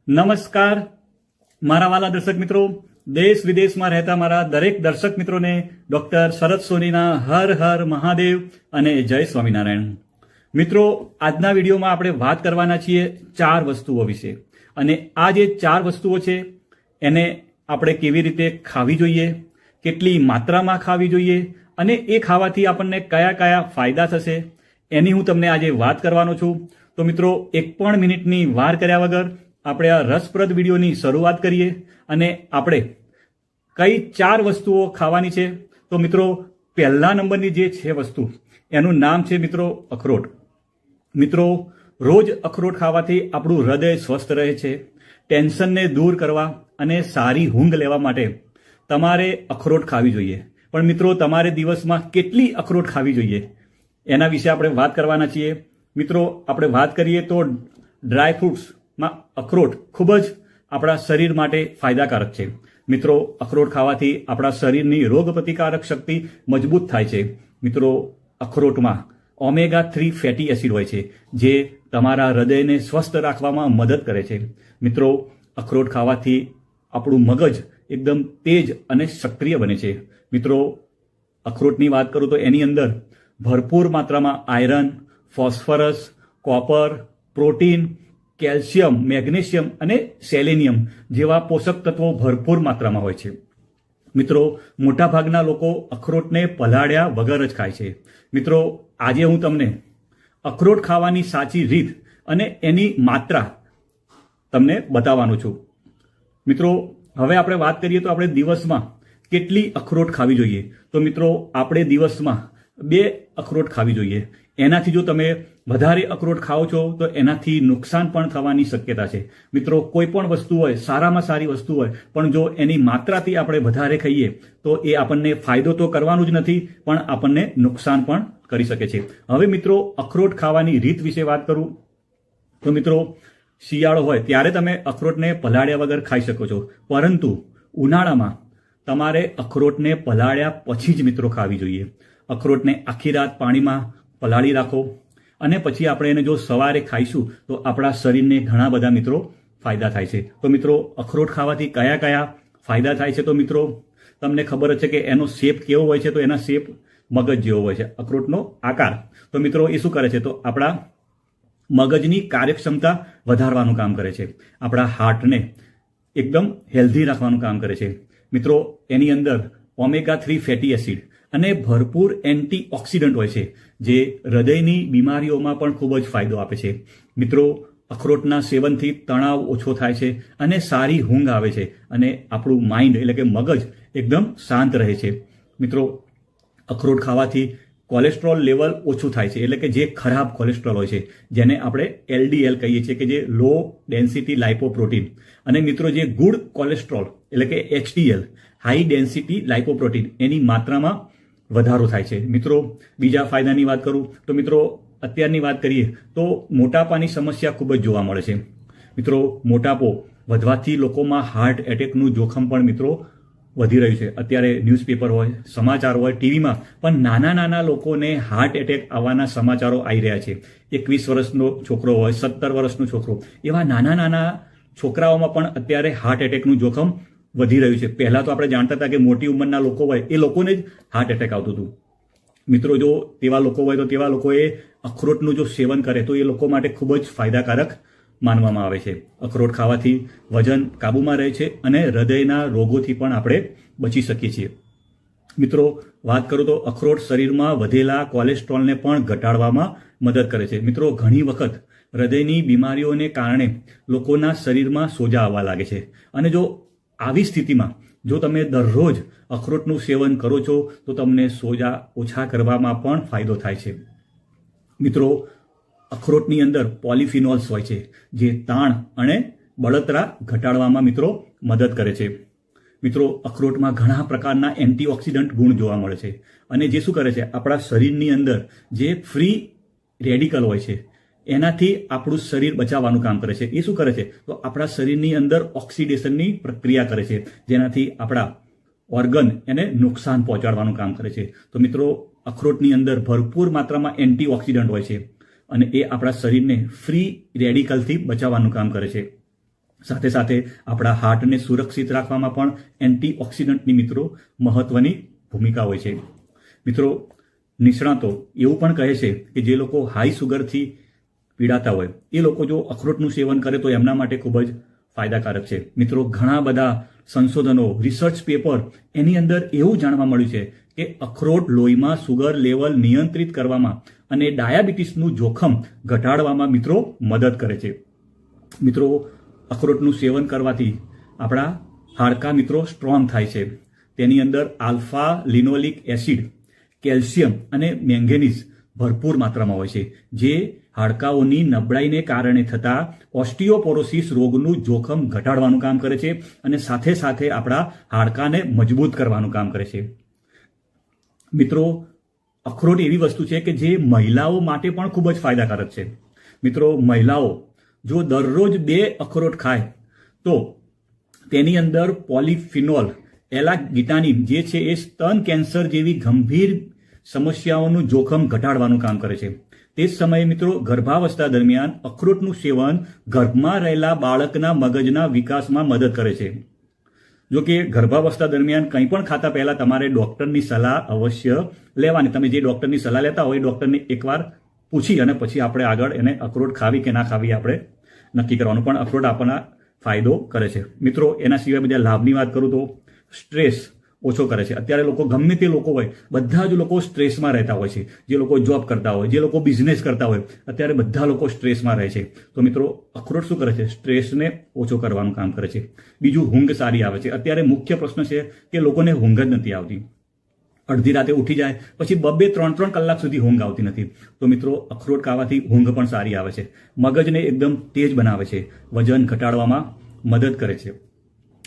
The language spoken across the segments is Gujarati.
નમસ્કાર મારા વાલા દર્શક મિત્રો, દેશ વિદેશમાં રહેતા મારા દરેક દર્શક મિત્રોને ડોક્ટર શરદ સોનીના હર હર મહાદેવ અને જય સ્વામિનારાયણ. મિત્રો, આજના વિડીયોમાં આપણે વાત કરવાના છીએ 4 વસ્તુઓ વિશે. અને આ જે 4 વસ્તુઓ છે એને આપણે કેવી રીતે ખાવી જોઈએ, કેટલી માત્રામાં ખાવી જોઈએ અને એ ખાવાથી આપણને કયા કયા ફાયદા થશે એની હું તમને આજે વાત કરવાનો છું. તો મિત્રો, એક પણ મિનિટની વાર કર્યા વગર આપણે આ રસપ્રદ વિડીયોની શરૂઆત કરીએ. અને આપણે કઈ 4 વસ્તુઓ ખાવાની છે. તો મિત્રો, પહેલા નંબરની જે છે વસ્તુ એનું નામ છે મિત્રો અખરોટ. મિત્રો, રોજ અખરોટ ખાવાથી આપણું હૃદય સ્વસ્થ રહે છે. ટેન્શનને દૂર કરવા અને સારી ઊંઘ લેવા માટે તમારે અખરોટ ખાવી જોઈએ. પણ મિત્રો, તમારે દિવસમાં કેટલી અખરોટ ખાવી જોઈએ એના વિશે આપણે વાત કરવાના છીએ. મિત્રો, આપણે વાત કરીએ તો ડ્રાય ફ્રૂટ્સમાં અખરોટ ખૂબ જ આપણા શરીર માટે ફાયદાકારક છે. મિત્રો, અખરોટ ખાવાથી આપણા શરીરની રોગ પ્રતિકારક શક્તિ મજબૂત થાય છે. મિત્રો, અખરોટમાં ઓમેગા 3 ફેટી એસિડ હોય છે જે તમારા હૃદયને સ્વસ્થ રાખવામાં મદદ કરે છે. મિત્રો, અખરોટ ખાવાથી આપણું મગજ એકદમ તેજ અને સક્રિય બને છે. મિત્રો, અખરોટની વાત કરું તો એની અંદર ભરપૂર માત્રામાં iron, phosphorus, copper, protein, calcium, magnesium અને સેલેનિયમ જેવા પોષક તત્વો ભરપૂર માત્રામાં હોય છે. મિત્રો, મોટાભાગના લોકો અખરોટને પલાળ્યા વગર જ ખાય છે. મિત્રો, આજે હું તમને અખરોટ ખાવાની સાચી રીત અને એની માત્રા તમને બતાવવાનું છું. મિત્રો, હવે આપણે વાત કરીએ તો આપણે દિવસમાં કેટલી અખરોટ ખાવી જોઈએ. તો મિત્રો, આપણે દિવસમાં 2 અખરોટ ખાવી જોઈએ. એનાથી જો તમે વધારે અખરોટ ખાઓ છો તો એનાથી નુકસાન પણ થવાની શક્યતા છે. મિત્રો, કોઈ પણ વસ્તુ હોય, સારામાં સારી વસ્તુ હોય, પણ જો એની માત્રાથી આપણે વધારે ખાઈએ તો એ આપણને ફાયદો તો કરવાનું જ નથી, પણ આપણને નુકસાન પણ કરી શકે છે. હવે મિત્રો, અખરોટ ખાવાની રીત વિશે વાત કરું તો મિત્રો, શિયાળો હોય ત્યારે તમે અખરોટને પલાળ્યા વગર ખાઈ શકો છો. પરંતુ ઉનાળામાં તમારે અખરોટને પલાળ્યા પછી જ મિત્રો ખાવી જોઈએ. અખરોટને આખી રાત પાણીમાં પલાળી રાખો અને પછી આપણે એને જો સવારે ખાઈશું તો આપણા શરીરને ઘણા બધા મિત્રો ફાયદા થાય છે. તો મિત્રો, અખરોટ ખાવાથી કયા કયા ફાયદા થાય છે તો મિત્રો, તમને ખબર જ છે કે એનો શેપ કેવો હોય છે. તો એના શેપ મગજ જેવો હોય છે, અખરોટનો આકાર. તો મિત્રો, એ શું કરે છે તો આપણા મગજની કાર્યક્ષમતા વધારવાનું કામ કરે છે. આપણા હાર્ટને એકદમ હેલ્ધી રાખવાનું કામ કરે છે. મિત્રો, એની અંદર ઓમેગા 3 ફેટી એસિડ અને ભરપૂર એન્ટીઓક્સિડન્ટ હોય છે જે હૃદયની બીમારીઓમાં પણ ખૂબ જ ફાયદો આપે છે. મિત્રો, અખરોટના સેવનથી તણાવ ઓછો થાય છે અને સારી ઊંઘ આવે છે અને આપણું માઇન્ડ એટલે કે મગજ એકદમ શાંત રહે છે. મિત્રો, અખરોટ ખાવાથી કોલેસ્ટ્રોલ લેવલ ઓછું થાય છે. એટલે કે જે ખરાબ કોલેસ્ટ્રોલ હોય છે જેને આપણે LDL કહીએ છીએ કે જે લો ડેન્સિટી લાઇપોપ્રોટીન, અને મિત્રો જે ગુડ કોલેસ્ટ્રોલ એટલે કે HDL હાઈ ડેન્સિટી લાઇપોપ્રોટીન એની માત્રામાં વધારો થાય છે. મિત્રો, બીજા ફાયદાની વાત કરું તો મિત્રો, અત્યારની વાત કરીએ તો મોટાપાની સમસ્યા ખૂબ જ જોવા મળે છે. મિત્રો, મોટાપો વધવાથી લોકોમાં હાર્ટ એટેકનું જોખમ પણ મિત્રો વધી રહ્યું છે. અત્યારે ન્યૂઝપેપર હોય, સમાચાર હોય, ટીવીમાં પણ નાના નાના લોકોને હાર્ટ એટેક આવવાના સમાચારો આવી રહ્યા છે. 21 વર્ષનો છોકરો હોય, 17 વર્ષનો છોકરો, એવા નાના નાના છોકરાઓમાં પણ અત્યારે હાર્ટ એટેકનું જોખમ વધી રહ્યું છે. પહેલા તો આપણે જાણતા હતા કે મોટી ઉંમરના લોકો હોય એ લોકોને જ હાર્ટ એટેક આવતું હતું. મિત્રો, જો તેવા લોકો હોય તો તેવા લોકોએ અખરોટનું જો સેવન કરે તો એ લોકો માટે ખૂબ જ ફાયદાકારક માનવામાં આવે છે. અખરોટ ખાવાથી વજન કાબૂમાં રહે છે અને હૃદયના રોગોથી પણ આપણે બચી શકીએ છીએ. મિત્રો, વાત કરું તો અખરોટ શરીરમાં વધેલા કોલેસ્ટ્રોલને પણ ઘટાડવામાં મદદ કરે છે. મિત્રો, ઘણી વખત હૃદયની બીમારીઓને કારણે લોકોના શરીરમાં સોજા આવવા લાગે છે. અને જો આવી સ્થિતિમાં જો તમે દરરોજ અખરોટનું સેવન કરો છો તો તમને સોજા ઓછા કરવામાં પણ ફાયદો થાય છે. મિત્રો, અખરોટની અંદર પોલિફિનોલ્સ હોય છે જે તાણ અને બળતરા ઘટાડવામાં મિત્રો મદદ કરે છે. મિત્રો, અખરોટમાં ઘણા પ્રકારના એન્ટીઓક્સિડન્ટ ગુણ જોવા મળે છે અને જે શું કરે છે આપણા શરીરની અંદર જે ફ્રી રેડિકલ હોય છે એનાથી આપણું શરીર બચાવવાનું કામ કરે છે. એ શું કરે છે તો આપણા શરીરની અંદર ઓક્સિડેશનની પ્રક્રિયા કરે છે જેનાથી આપણા ઓર્ગન એને નુકસાન પહોંચાડવાનું કામ કરે છે. તો મિત્રો, અખરોટની અંદર ભરપૂર માત્રામાં એન્ટીઓક્સિડન્ટ હોય છે અને એ આપણા શરીરને ફ્રી રેડિકલથી બચાવવાનું કામ કરે છે. સાથે સાથે આપણા હાર્ટને સુરક્ષિત રાખવામાં પણ એન્ટીઓક્સિડન્ટની મિત્રો મહત્વની ભૂમિકા હોય છે. મિત્રો, નિષ્ણાતો એવું પણ કહે છે કે જે લોકો હાઈ સુગરથી પીડાતા હોય એ લોકો જો અખરોટનું સેવન કરે તો એમના માટે ખૂબ જ ફાયદાકારક છે. મિત્રો, ઘણા બધા સંશોધનો, રિસર્ચ પેપર એની અંદર એવું જાણવા મળ્યું છે કે અખરોટ લોહીમાં સુગર લેવલ નિયંત્રિત કરવામાં અને ડાયાબિટીસનું જોખમ ઘટાડવામાં મિત્રો મદદ કરે છે. મિત્રો, અખરોટનું સેવન કરવાથી આપણા હાડકાં મિત્રો સ્ટ્રોંગ થાય છે. તેની અંદર આલ્ફા લિનોલિક એસિડ, કેલ્શિયમ અને મેંગેનીઝ ભરપૂર માત્રામાં હોય છે, જે હાડકાઓની નબળાઈને કારણે થતા ઓસ્ટિયોપોરોસિસ રોગનું જોખમ ઘટાડવાનું કામ કરે છે અને સાથે સાથે આપણા હાડકાને મજબૂત કરવાનું કામ કરે છે. મિત્રો, અખરોટ એવી વસ્તુ છે કે જે મહિલાઓ માટે પણ ખૂબ જ ફાયદાકારક છે. મિત્રો, મહિલાઓ જો દરરોજ 2 અખરોટ ખાય તો તેની અંદર પોલિફિનોલ એલાગિટાનિન જે છે એ સ્તન કેન્સર જેવી ગંભીર સમસ્યાઓનું જોખમ ઘટાડવાનું કામ કરે છે. તે જ સમયે મિત્રો ગર્ભાવસ્થા દરમિયાન અખરોટનું સેવન ગર્ભમાં રહેલા બાળકના મગજના વિકાસમાં મદદ કરે છે. જો કે ગર્ભાવસ્થા દરમિયાન કંઈ પણ ખાતા પહેલા તમારે ડોક્ટરની સલાહ અવશ્ય લેવાની. તમે જે ડોક્ટરની સલાહ લેતા હોય એ ડોક્ટરને એકવાર પૂછી અને પછી આપણે આગળ એને અખરોટ ખાવી કે ના ખાવી આપણે નક્કી કરવાનું. પણ અખરોટ આપણને ફાયદો કરે છે. મિત્રો, એના સિવાય બીજા લાભની વાત કરું તો સ્ટ્રેસ ઓછો કરે છે. અત્યારે લોકો ગમે તે લોકો હોય, બધા જ લોકો સ્ટ્રેસમાં રહેતા હોય છે. જે લોકો જોબ કરતા હોય, જે લોકો બિઝનેસ કરતા હોય, અત્યારે બધા લોકો સ્ટ્રેસમાં રહે છે. તો મિત્રો, અખરોટ શું કરે છે? સ્ટ્રેસને ઓછો કરવાનું કામ કરે છે. બીજું, ઊંઘ સારી આવે છે. અત્યારે મુખ્ય પ્રશ્ન છે કે લોકોને ઊંઘ જ નથી આવતી. અડધી રાતે ઉઠી જાય પછી 2-3 કલાક સુધી ઊંઘ આવતી નથી. તો મિત્રો, અખરોટ ખાવાથી ઊંઘ પણ સારી આવે છે. મગજને એકદમ તેજ બનાવે છે. વજન ઘટાડવામાં મદદ કરે છે.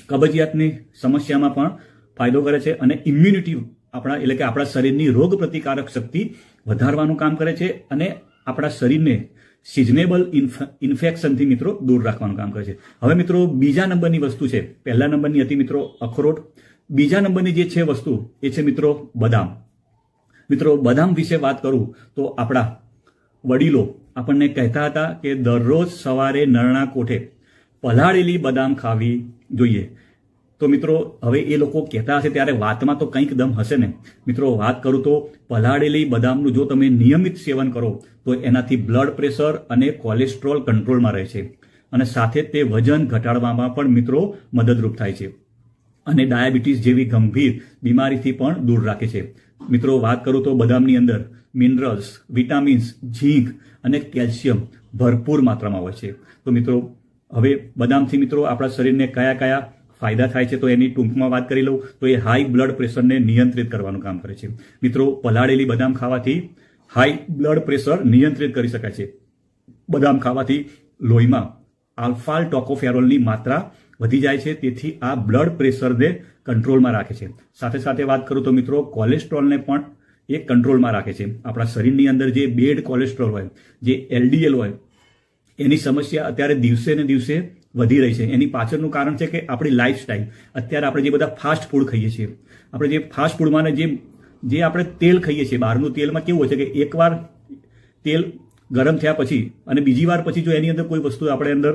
કબજિયાતની સમસ્યામાં પણ ફાયદો કરે છે અને ઇમ્યુનિટી એટલે કે આપણા શરીરની રોગ પ્રતિકારક શક્તિ વધારવાનું કામ કરે છે અને આપણા શરીરને સિઝનેબલ ઇન્ફેક્શનથી મિત્રો દૂર રાખવાનું કામ કરે છે. હવે મિત્રો, બીજા નંબરની વસ્તુ છે. પહેલા નંબરની હતી મિત્રો અખરોટ. બીજા નંબરની જે છે વસ્તુ એ છે મિત્રો બદામ. મિત્રો, બદામ વિશે વાત કરું તો આપણા વડીલો આપણને કહેતા હતા કે દરરોજ સવારે નરણા કોઠે પલાળેલી બદામ ખાવી જોઈએ. તો મિત્રો, હવે એ લોકો કહેતા હશે ત્યારે વાતમાં તો કંઈક દમ હશે ને. મિત્રો, વાત કરું તો પલાળેલી બદામનું જો તમે નિયમિત સેવન કરો તો એનાથી બ્લડ પ્રેશર અને કોલેસ્ટ્રોલ કંટ્રોલમાં રહે છે અને સાથે તે વજન ઘટાડવામાં પણ મિત્રો મદદરૂપ થાય છે અને ડાયાબિટીસ જેવી ગંભીર બીમારીથી પણ દૂર રાખે છે. મિત્રો, વાત કરું તો બદામની અંદર મિનરલ્સ, વિટામિન્સ, ઝીંક અને કેલ્શિયમ ભરપૂર માત્રામાં હોય છે. તો મિત્રો, હવે બદામથી મિત્રો આપણા શરીરને કયા કયા ફાયદા થાય છે તો એની ટૂંકમાં વાત કરી લઉં તો એ હાઈ બ્લડ પ્રેશરને નિયંત્રિત કરવાનું કામ કરે છે. મિત્રો, પલાળેલી બદામ ખાવાથી હાઈ બ્લડ પ્રેશર નિયંત્રિત કરી શકાય છે. બદામ ખાવાથી લોહીમાં આલ્ફા ટોકોફેરોલની માત્રા વધી જાય છે, તેથી આ બ્લડ પ્રેશરને કંટ્રોલમાં રાખે છે. સાથે સાથે વાત કરું તો મિત્રો કોલેસ્ટ્રોલને પણ એ કંટ્રોલમાં રાખે છે. આપણા શરીરની અંદર જે બેડ કોલેસ્ટ્રોલ હોય, જે LDL હોય, એની સમસ્યા અત્યારે દિવસે ને દિવસે વધી રહી છે. એની પાછળનું કારણ છે કે આપણી લાઈફસ્ટાઈલ. અત્યારે આપણે જે બધા ફાસ્ટ ફૂડ ખાઈએ છીએ, આપણે જે ફાસ્ટ ફૂડમાં જે આપણે તેલ ખાઈએ છીએ, બહારનું તેલમાં કેવું હોય છે કે એકવાર તેલ ગરમ થયા પછી અને બીજી વાર પછી જો એની અંદર કોઈ વસ્તુ આપણે અંદર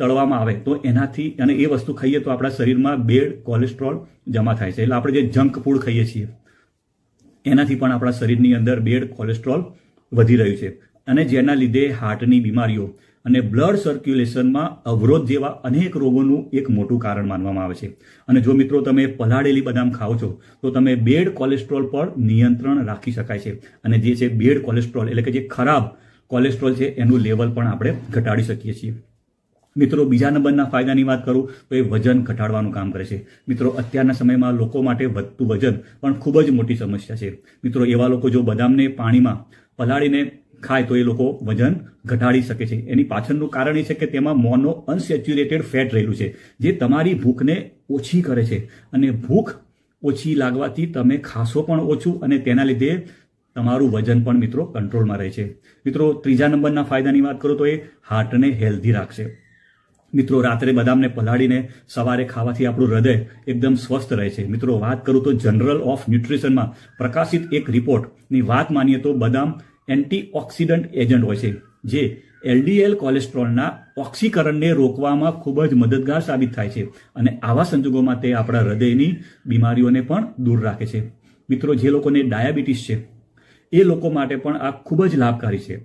તળવામાં આવે તો એનાથી અને એ વસ્તુ ખાઈએ તો આપણા શરીરમાં બેડ કોલેસ્ટ્રોલ જમા થાય છે. એટલે આપણે જે જંક ફૂડ ખાઈએ છીએ એનાથી પણ આપણા શરીરની અંદર બેડ કોલેસ્ટ્રોલ વધી રહ્યું છે અને જેના લીધે હાર્ટની બીમારીઓ અને બ્લડ સર્ક્યુલેશનમાં અવરોધ જેવા અનેક રોગોનું એક મોટું કારણ માનવામાં આવે છે. અને જો મિત્રો તમે પલાળેલી બદામ ખાઓ છો તો તમે બેડ કોલેસ્ટ્રોલ પર નિયંત્રણ રાખી શકાય છે અને જે છે બેડ કોલેસ્ટ્રોલ એટલે કે જે ખરાબ કોલેસ્ટ્રોલ છે એનું લેવલ પણ આપણે ઘટાડી શકીએ છીએ. મિત્રો, બીજા નંબરના ફાયદાની વાત કરું તો એ વજન ઘટાડવાનું કામ કરે છે. મિત્રો, અત્યારના સમયમાં લોકો માટે વધતું વજન પણ ખૂબ જ મોટી સમસ્યા છે. મિત્રો, એવા લોકો જો બદામને પાણીમાં પલાળીને ખાય તો એ લોકો વજન ઘટાડી શકે છે. એની પાછળનું કારણ એ છે કે તેમાં મોનો અનસેચ્યુરેટેડ ફેટ રહેલું છે, જે તમારી ભૂખને ઓછી કરે છે અને ભૂખ ઓછી લાગવાથી તમે ખાશો પણ ઓછું અને તેના લીધે તમારું વજન પણ મિત્રો કંટ્રોલમાં રહે છે. મિત્રો, ત્રીજા નંબરના ફાયદાની વાત કરું તો એ હાર્ટને હેલ્ધી રાખશે. મિત્રો, રાત્રે બદામને પલાળીને સવારે ખાવાથી આપણું હૃદય એકદમ સ્વસ્થ રહે છે. મિત્રો, વાત કરું તો જનરલ ઓફ ન્યુટ્રિશનમાં પ્રકાશિત એક રિપોર્ટની વાત માનીએ તો બદામ એન્ટીઓક્સિડન્ટ એજન્ટ હોય છે, જે એલડીએલ કોલેસ્ટ્રોલના ઓક્સીકરણને રોકવામાં ખૂબ જ મદદગાર સાબિત થાય છે અને આવા સંજોગોમાં તે આપણા હૃદયની બીમારીઓને પણ દૂર રાખે છે. મિત્રો, જે લોકોને ડાયાબિટીસ છે એ લોકો માટે પણ આ ખૂબ જ લાભકારી છે.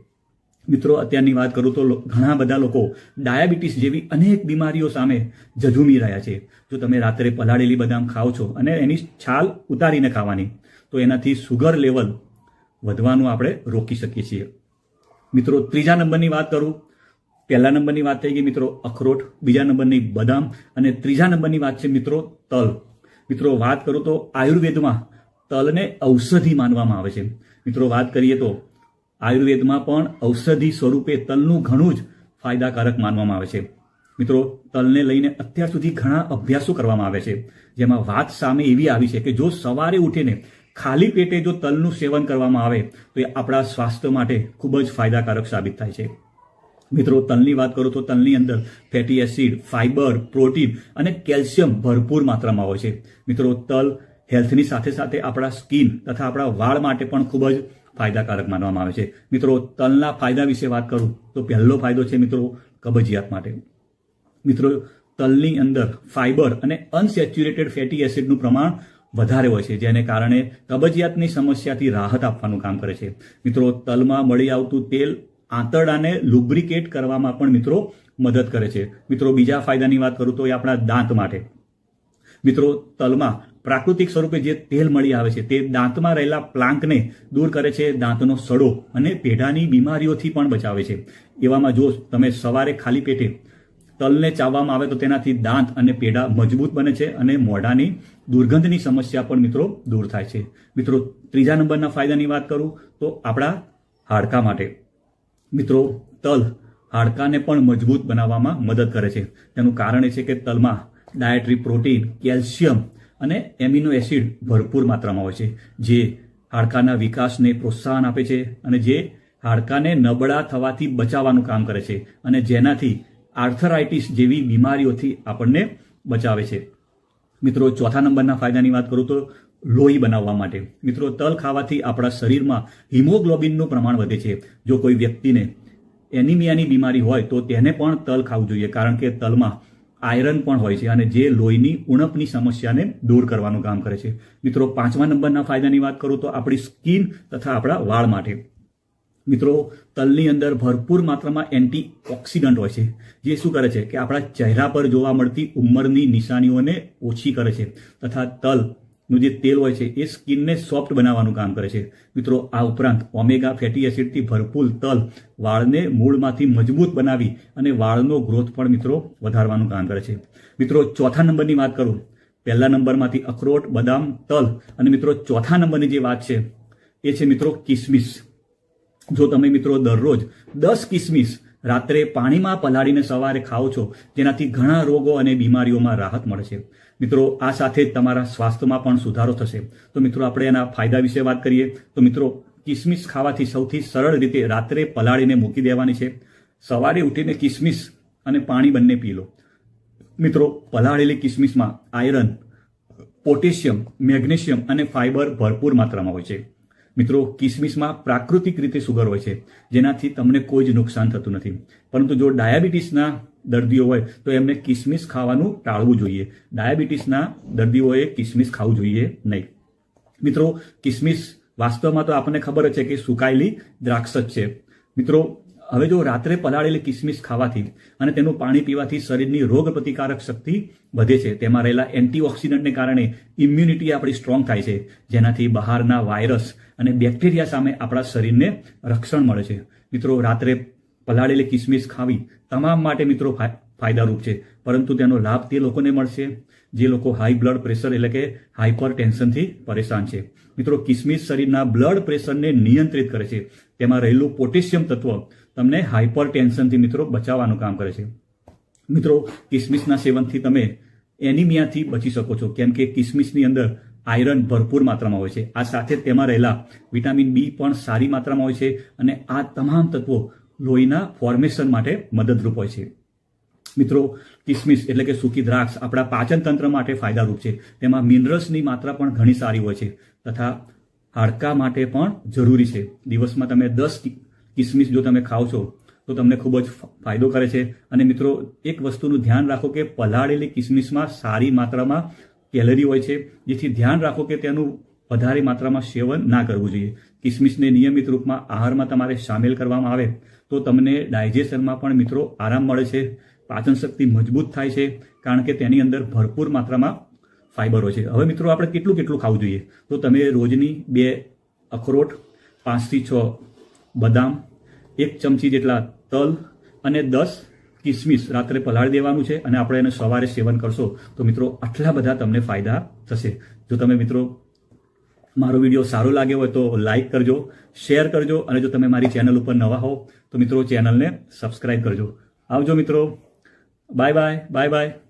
મિત્રો, અત્યારની વાત કરું તો ઘણા બધા લોકો ડાયાબિટીસ જેવી અનેક બીમારીઓ સામે ઝઝૂમી રહ્યા છે. જો તમે રાત્રે પલાળેલી બદામ ખાઓ છો અને એની છાલ ઉતારીને ખાવાની, તો એનાથી સુગર લેવલ વધવાનું આપણે રોકી શકીએ છીએ. મિત્રો, ત્રીજા નંબરની વાત કરું. પહેલા નંબરની વાત થઈ ગઈ મિત્રો અખરોટ, બીજા નંબરની બદામ અને ત્રીજા નંબરની વાત છે મિત્રો તલ. મિત્રો, વાત કરું તો આયુર્વેદમાં તલને ઔષધિ માનવામાં આવે છે. મિત્રો, વાત કરીએ તો આયુર્વેદમાં પણ ઔષધિ સ્વરૂપે તલનું ઘણું જ ફાયદાકારક માનવામાં આવે છે. મિત્રો, તલને લઈને અત્યાર સુધી ઘણા અભ્યાસો કરવામાં આવે છે, જેમાં વાત સામે એવી આવી છે કે જો સવારે ઉઠીને ખાલી પેટે જો તલનું સેવન કરવામાં આવે તો એ આપણા સ્વાસ્થ્ય માટે ખૂબ જ ફાયદાકારક સાબિત થાય છે. મિત્રો, તલની વાત કરું તો તલની અંદર ફેટી એસિડ, ફાઇબર, પ્રોટીન અને કેલ્શિયમ ભરપૂર માત્રામાં હોય છે. મિત્રો, તલ હેલ્થની સાથે સાથે આપણા સ્કિન તથા આપણા વાળ માટે પણ ખૂબ જ ફાયદાકારક માનવામાં આવે છે. મિત્રો, તલના ફાયદા વિશે વાત કરું તો પહેલો ફાયદો છે મિત્રો કબજિયાત માટે. મિત્રો, તલની અંદર ફાઇબર અને અનસેચ્યુરેટેડ ફેટી એસિડનું પ્રમાણ વધારે હોય છે, જેને કારણે કબજિયાતની સમસ્યાથી રાહત આપવાનું કામ કરે છે. મિત્રો, તલમાં મળી આવતું તેલ આંતરડાને લુબ્રિકેટ કરવામાં પણ મિત્રો મદદ કરે છે. મિત્રો, બીજા ફાયદાની વાત કરું તો એ આપણા દાંત માટે. મિત્રો, તલમાં પ્રાકૃતિક સ્વરૂપે જે તેલ મળી આવે છે તે દાંતમાં રહેલા પ્લાંકને દૂર કરે છે, દાંતનો સડો અને પેઢાની બીમારીઓથી પણ બચાવે છે. એવામાં જો તમે સવારે ખાલી પેટે તલને ચાવવામાં આવે તો તેનાથી દાંત અને પેઢા મજબૂત બને છે અને મોઢાની દુર્ગંધની સમસ્યા પણ મિત્રો દૂર થાય છે. મિત્રો, ત્રીજા નંબરના ફાયદાની વાત કરું તો આપણા હાડકા માટે. મિત્રો, તલ હાડકાને પણ મજબૂત બનાવવામાં મદદ કરે છે. તેનું કારણ એ છે કે તલમાં ડાયટરી પ્રોટીન, કેલ્શિયમ અને એમિનો એસિડ ભરપૂર માત્રામાં હોય છે, જે હાડકાના વિકાસને પ્રોત્સાહન આપે છે અને જે હાડકાને નબળા થવાથી બચાવવાનું કામ કરે છે અને જેનાથી આર્થરાઇટિસ જેવી બીમારીઓથી આપણને બચાવે છે. મિત્રો, ચોથા નંબરના ફાયદાની વાત કરું તો લોહી બનાવવા માટે. મિત્રો, તલ ખાવાથી આપણા શરીરમાં હિમોગ્લોબિનનું પ્રમાણ વધે છે. જો કોઈ વ્યક્તિને એનિમિયાની બીમારી હોય તો તેને પણ તલ ખાવું જોઈએ, કારણ કે તલમાં આયરન પણ હોય છે અને જે લોહીની ઉણપની સમસ્યાને દૂર કરવાનું કામ કરે છે. મિત્રો, પાંચમા નંબરના ફાયદાની વાત કરું તો આપણી સ્કિન તથા આપણા વાળ માટે. મિત્રો, તલની અંદર ભરપૂર માત્રામાં એન્ટીઓક્સિડન્ટ હોય છે, જે શું કરે છે કે આપણા ચહેરા પર જોવા મળતી ઉંમરની નિશાનીઓને ઓછી કરે છે તથા તલનું જે તેલ હોય છે એ સ્કિનને સોફ્ટ બનાવવાનું કામ કરે છે. મિત્રો, આ ઉપરાંત ઓમેગા ફેટી એસિડથી ભરપૂર તલ વાળને મૂળમાંથી મજબૂત બનાવી અને વાળનો ગ્રોથ પણ મિત્રો વધારવાનું કામ કરે છે. મિત્રો, ચોથા નંબરની વાત કરું, પહેલા નંબરમાંથી અખરોટ, બદામ, તલ અને મિત્રો ચોથા નંબરની જે વાત છે એ છે મિત્રો કિસમિસ. જો તમે મિત્રો દરરોજ 10 કિસમિસ રાત્રે પાણીમાં પલાળીને સવારે ખાઓ છો, જેનાથી ઘણા રોગો અને બીમારીઓમાં રાહત મળે છે. મિત્રો, આ સાથે જ તમારા સ્વાસ્થ્યમાં પણ સુધારો થશે. તો મિત્રો, આપણે એના ફાયદા વિશે વાત કરીએ તો મિત્રો કિસમિસ ખાવાથી સૌથી સરળ રીતે રાત્રે પલાળીને મૂકી દેવાની છે. સવારે ઉઠીને કિસમિસ અને પાણી બંને પી લો. મિત્રો, પલાળેલી કિસમિસમાં આયરન, પોટેશિયમ, મેગ્નેશિયમ અને ફાઇબર ભરપૂર માત્રામાં હોય છે. મિત્રો, કિસમિસમાં પ્રાકૃતિક રીતે સુગર હોય છે, જેનાથી તમને કોઈ જ નુકસાન થતું નથી. પરંતુ જો ડાયાબિટીસના દર્દીઓ હોય તો એમને કિસમિસ ખાવાનું ટાળવું જોઈએ. ડાયાબિટીસના દર્દીઓએ કિસમિસ ખાવું જોઈએ નહીં. મિત્રો, કિસમિસ વાસ્તવમાં તો આપણને ખબર છે કે સુકાયેલી દ્રાક્ષ જ છે. મિત્રો, હવે જો રાત્રે પલાળેલી કિસમિસ ખાવાથી અને તેનું પાણી પીવાથી શરીરની રોગ પ્રતિકારક શક્તિ વધે છે. તેમાં રહેલા એન્ટીઓક્સિડન્ટને કારણે ઇમ્યુનિટી આપણી સ્ટ્રોંગ થાય છે, જેનાથી બહારના વાયરસ અને બેક્ટેરિયા સામે આપણા શરીરને રક્ષણ મળે છે. મિત્રો, રાત્રે પલાળેલી કિસમિસ ખાવી તમામ માટે મિત્રો ફાયદારૂપ છે, પરંતુ તેનો લાભ તે લોકોને મળશે જે લોકો હાઈ બ્લડ પ્રેશર એટલે કે હાઇપર ટેન્શનથી પરેશાન છે. મિત્રો, કિસમિસ શરીરના બ્લડ પ્રેશરને નિયંત્રિત કરે છે. તેમાં રહેલું પોટેશિયમ તત્વ તમને હાઇપર ટેન્શનથી મિત્રો બચાવવાનું કામ કરે છે. મિત્રો, કિસમિસના સેવનથી તમે એનિમિયાથી બચી શકો છો, કેમ કે કિસમિસની અંદર આયરન ભરપૂર માત્રામાં હોય છે. આ સાથે તેમાં રહેલા વિટામિન બી પણ સારી માત્રામાં હોય છે અને આ તમામ તત્વો લોહીના ફોર્મેશન માટે મદદરૂપ હોય છે. મિત્રો, કિસમિસ એટલે કે સૂકી દ્રાક્ષ આપણા પાચન તંત્ર માટે ફાયદારૂપ છે. તેમાં મિનરલ્સની માત્રા પણ ઘણી સારી હોય છે તથા હાડકા માટે પણ જરૂરી છે. દિવસમાં તમે 10 કિસમિસ જો તમે ખાઓ છો તો તમને ખૂબ જ ફાયદો કરે છે. અને મિત્રો એક વસ્તુનું ધ્યાન રાખો કે પલાળેલી કિસમિસમાં સારી માત્રામાં કેલરી હોય છે, જેથી ધ્યાન રાખો કે તેનું વધારે માત્રામાં સેવન ના કરવું જોઈએ. કિસમિસને નિયમિત રૂપમાં આહારમાં તમારે સામેલ કરવામાં આવે તો તમને ડાયજેશનમાં પણ મિત્રો આરામ મળે છે, પાચન શક્તિ મજબૂત થાય છે, કારણ કે તેની અંદર ભરપૂર માત્રામાં ફાઈબર હોય છે. હવે મિત્રો આપણે કેટલું ખાવું જોઈએ? તો તમે રોજની 2 અખરોટ, 5 થી 6 બદામ, 1 ચમચી જેટલા તલ અને 10 કિસમિસ રાત્રે પલાળી દેવાનું છે અને આપણે એને સવારે સેવન કરશો તો મિત્રો આટલા બધા તમને ફાયદા થશે. જો તમે મિત્રો મારો વિડીયો સારો લાગ્યો હોય તો લાઈક કરજો, શેર કરજો, અને જો તમે મારી ચેનલ ઉપર નવા હો તો મિત્રો ચેનલને સબસ્ક્રાઇબ કરજો. આવજો મિત્રો. Bye bye.